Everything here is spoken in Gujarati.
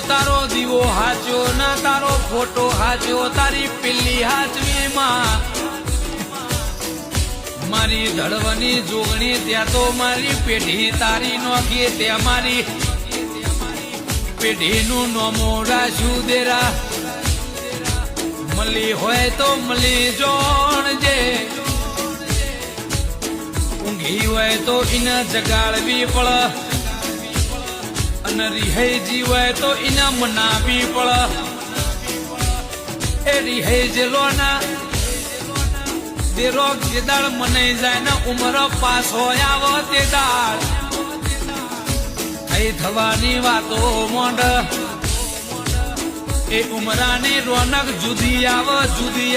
તારો દીવો હાચો ના તારો ફોટો હાચો તારી પેલી હાચવી માં મારી ધડવની જોગણી ત્યાં તો મારી પેઢી તારી નોખી ત્યાં મારી પેઢીનું નોમો રાશું દેરા મળી હોય તો મળી જોણજે ઊંઘી હોય તો એને જગાડવી પડે અને રિહાઈ જીવાય તો એને મનાવી પડે એ રિહાઈ જેલો ના દેરો જે દાળ મને જાય ને ઉમર પાસ હોય આવો તે દાળ થઈ થવાની વાતો મોંડ એ ઉમરાની રોનક જુદી આવ જુદી